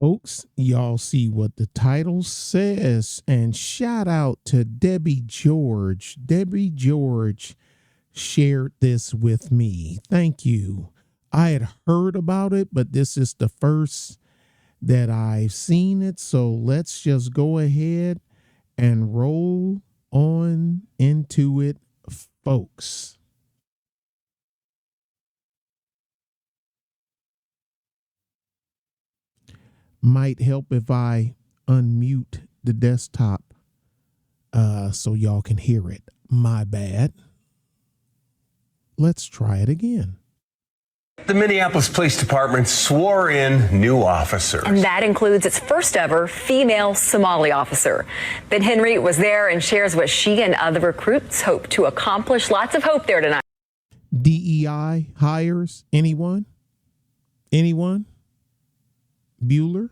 Folks, y'all see what the title says, and shout out to Debbie George. Debbie George shared this with me. Thank you. I had heard about it, but this is the first that I've seen it. So let's just go ahead and roll on into it, folks. Might help if I unmute the desktop so y'all can hear it. My bad. Let's try it again. The Minneapolis Police Department swore in new officers. And that includes its first ever female Somali officer. Ben Henry was there and shares what she and other recruits hope to accomplish. Lots of hope there tonight. DEI hires anyone? Anyone? Bueller?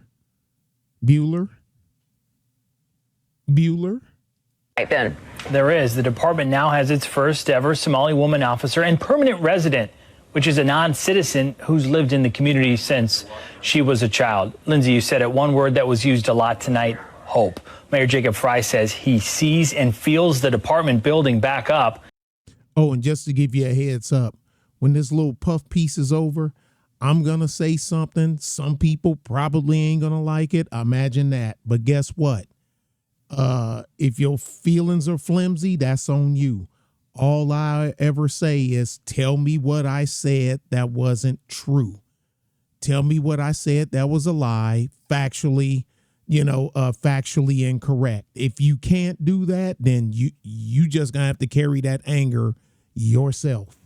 Right, Ben. There is. The department now has its first ever Somali woman officer and permanent resident, which is a non-citizen who's lived in the community since she was a child. Lindsay, you said it, one word that was used a lot tonight, hope. Mayor Jacob Fry says he sees and feels the department building back up. Oh, and just to give you a heads up, when this little puff piece is over, I'm going to say something. Some people probably ain't going to like it. Imagine that. But guess what? If your feelings are flimsy, that's on you. All I ever say is tell me what I said that wasn't true. Tell me what I said that was a lie, factually incorrect. If you can't do that, then you just gonna have to carry that anger yourself.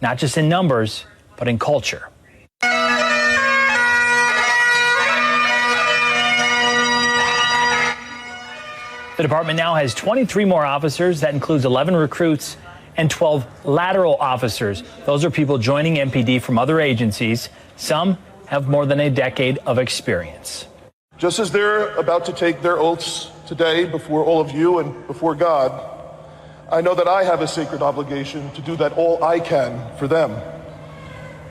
Not just in numbers, but in culture. The department now has 23 more officers. That includes 11 recruits and 12 lateral officers. Those are people joining MPD from other agencies. Some have more than a decade of experience. Just as they're about to take their oaths today before all of you and before God, I know that I have a sacred obligation to do that all I can for them.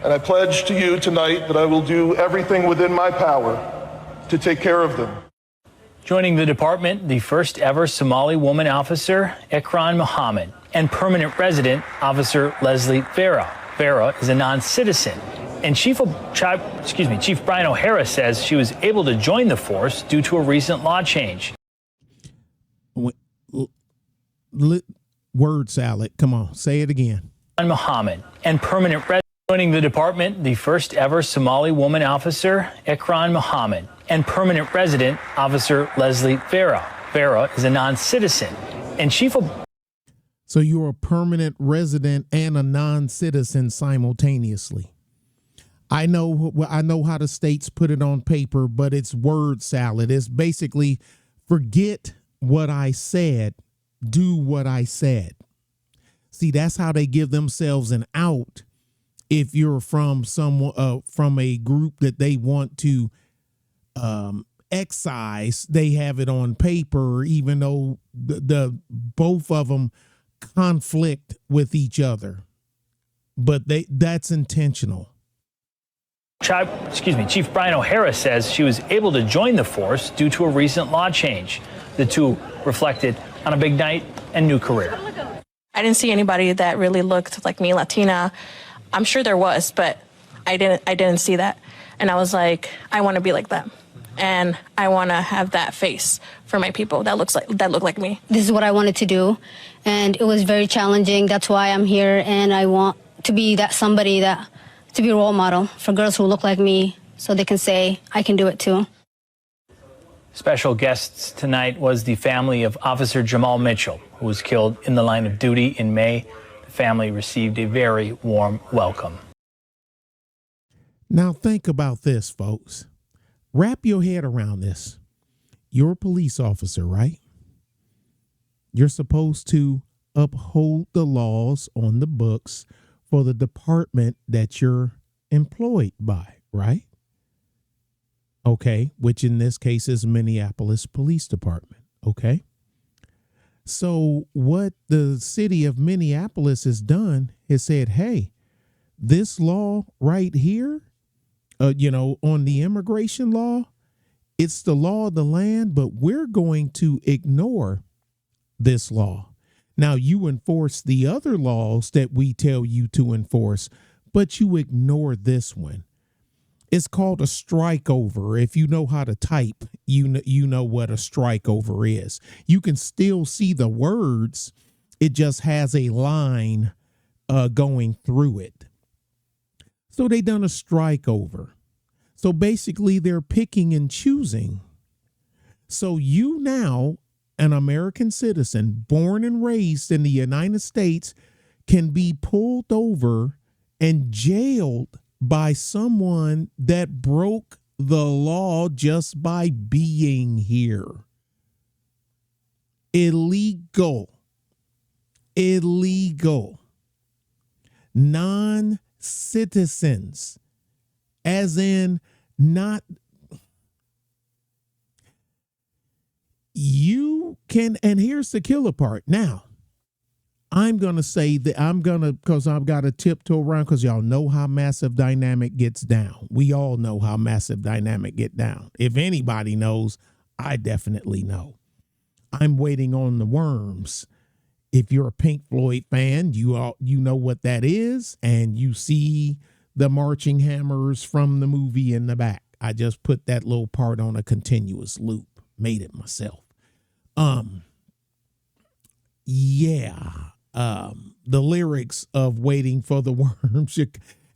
And I pledge to you tonight that I will do everything within my power to take care of them. Joining the department, the first ever Somali woman officer, Ekran Mohammed, and permanent resident, Officer Leslie Vera. Vera is a non-citizen. And Chief Brian O'Hara says she was able to join the force due to a recent law change. Word salad. Come on, say it again. Mohammed and permanent resident. Joining the department, the first ever Somali woman officer, Ekran Mohammed, and permanent resident, Officer Leslie Vera. Vera is a non-citizen. And So you're a permanent resident and a non-citizen simultaneously. I know how the states put it on paper, but it's word salad. It's basically forget what I said, do what I said. See, that's how they give themselves an out. If you're from from a group that they want to excise, they have it on paper, even though the both of them conflict with each other. But that's intentional. Chief Brian O'Hara says she was able to join the force due to a recent law change. The two reflected on a big night and new career. I didn't see anybody that really looked like me, Latina. I'm sure there was, but I didn't see that. And I was like, I want to be like them. And I want to have that face for my people that look like me. This is what I wanted to do, and it was very challenging. That's why I'm here, and I want to be to be a role model for girls who look like me so they can say, I can do it too. Special guests tonight was the family of Officer Jamal Mitchell, who was killed in the line of duty in May. The family received a very warm welcome. Now think about this, folks. Wrap your head around this. You're a police officer, right? You're supposed to uphold the laws on the books for the department that you're employed by, right? Okay, which in this case is Minneapolis Police Department, okay? So what the city of Minneapolis has done is said, hey, this law right here, on the immigration law, it's the law of the land, but we're going to ignore this law. Now, you enforce the other laws that we tell you to enforce, but you ignore this one. It's called a strikeover. If you know how to type, you know what a strikeover is. You can still see the words. It just has a line going through it. So they done a strikeover. So basically they're picking and choosing. So you now, an American citizen born and raised in the United States, can be pulled over and jailed by someone that broke the law just by being here. Illegal. Non-citizens, as in not. You can, and here's the killer part. Now, I'm going to say that because I've got to tiptoe around, because y'all know how Massive Dynamic gets down. We all know how Massive Dynamic get down. If anybody knows, I definitely know. I'm waiting on the worms. If you're a Pink Floyd fan, you know what that is, and you see the marching hammers from the movie in the back. I just put that little part on a continuous loop, made it myself. The lyrics of Waiting for the Worms.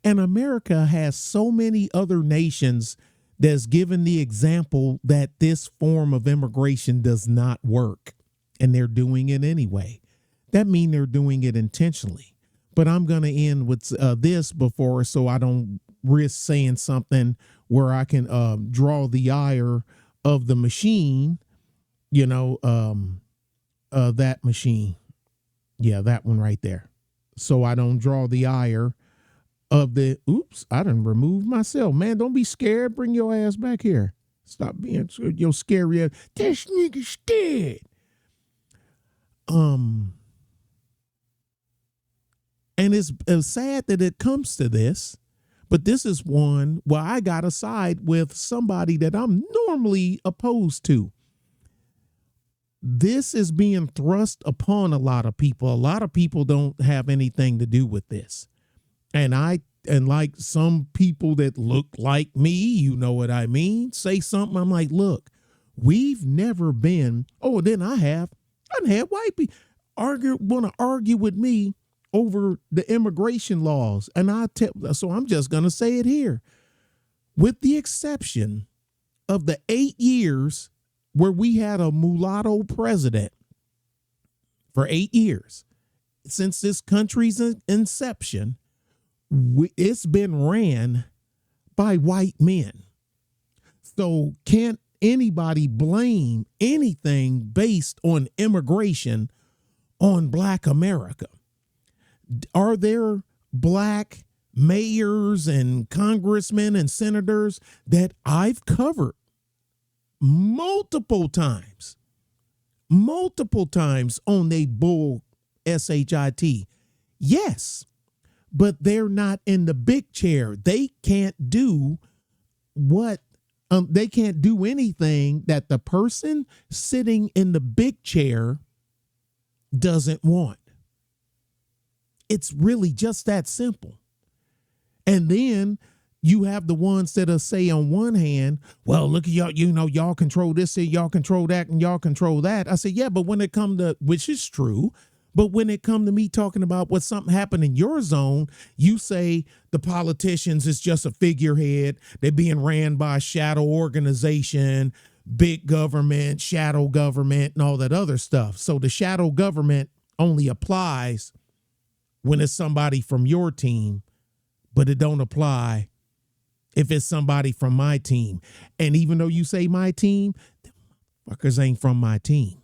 And America has so many other nations that's given the example that this form of immigration does not work, and they're doing it anyway. That means they're doing it intentionally. But I'm going to end with this before, so I don't risk saying something where I can draw the ire of the machine, that machine. Yeah, that one right there. So I don't draw the ire of the, oops, I done removed myself. Man, don't be scared. Bring your ass back here. Stop being your scary ass. This nigga scared. And it's sad that it comes to this, but this is one where I got to side with somebody that I'm normally opposed to. This is being thrust upon a lot of people. A lot of people don't have anything to do with this. And like some people that look like me, you know what I mean, say something. I'm like, look, we've never been. Oh, then I had white people want to argue with me over the immigration laws. And so I'm just going to say it here. With the exception of the 8 years where we had a mulatto president for 8 years, since this country's inception, it's been ran by white men. So can't anybody blame anything based on immigration on Black America? Are there Black mayors and congressmen and senators that I've covered multiple times on they bull SHIT? Yes, but they're not in the big chair. They can't do they can't do anything that the person sitting in the big chair doesn't want. It's really just that simple. And then you have the ones that say on one hand, well, look at y'all, y'all control this, y'all control that, and y'all control that. I say, yeah, but when it come to, which is true, but when it come to me talking about what something happened in your zone, you say the politicians is just a figurehead. They're being ran by a shadow organization, big government, shadow government, and all that other stuff. So the shadow government only applies when it's somebody from your team, but it don't apply if it's somebody from my team. And even though you say my team, the fuckers ain't from my team.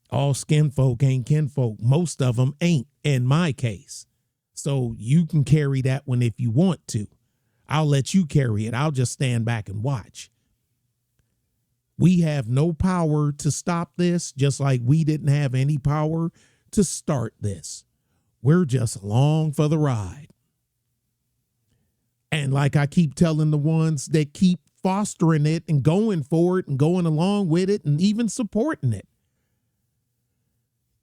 All skin folk ain't kinfolk. Most of them ain't in my case. So you can carry that one if you want to. I'll let you carry it. I'll just stand back and watch. We have no power to stop this, just like we didn't have any power to start this. We're just along for the ride. And like I keep telling the ones that keep fostering it and going for it and going along with it and even supporting it,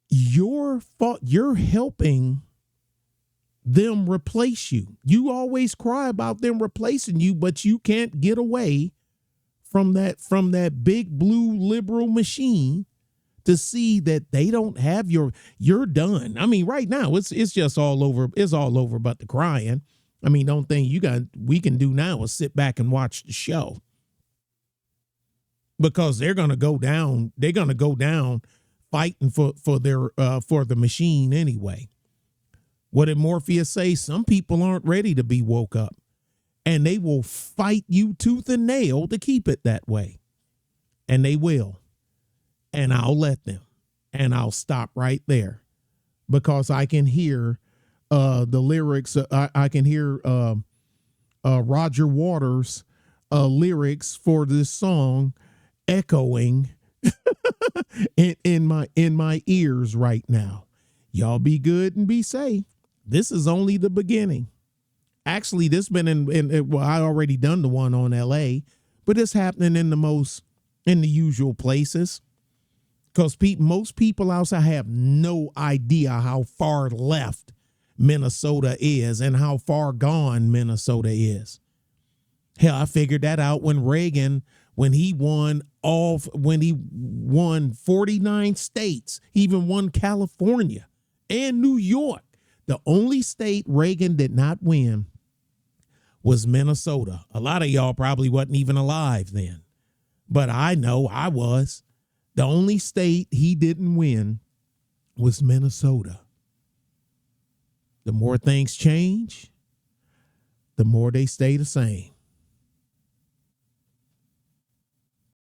you're helping them replace you. You always cry about them replacing you, but you can't get away from that big blue liberal machine to see that they don't have you're done. I mean, right now it's just all over. It's all over but the crying. I mean, don't think we can do now is sit back and watch the show, because they're going to go down. They're going to go down fighting for the machine anyway. What did Morpheus say? Some people aren't ready to be woke up, and they will fight you tooth and nail to keep it that way. And they will. And I'll let them. And I'll stop right there, because I can hear the lyrics. I can hear Roger Waters' lyrics for this song echoing in my ears right now. Y'all be good and be safe. This is only the beginning. Actually, this been well, I already done the one on LA, but it's happening in the usual places. Because most people outside have no idea how far left Minnesota is and how far gone Minnesota is. Hell, I figured that out when Reagan, when he won 49 states, he even won California and New York. The only state Reagan did not win was Minnesota. A lot of y'all probably wasn't even alive then, but I know I was. The only state he didn't win was Minnesota. The more things change, the more they stay the same.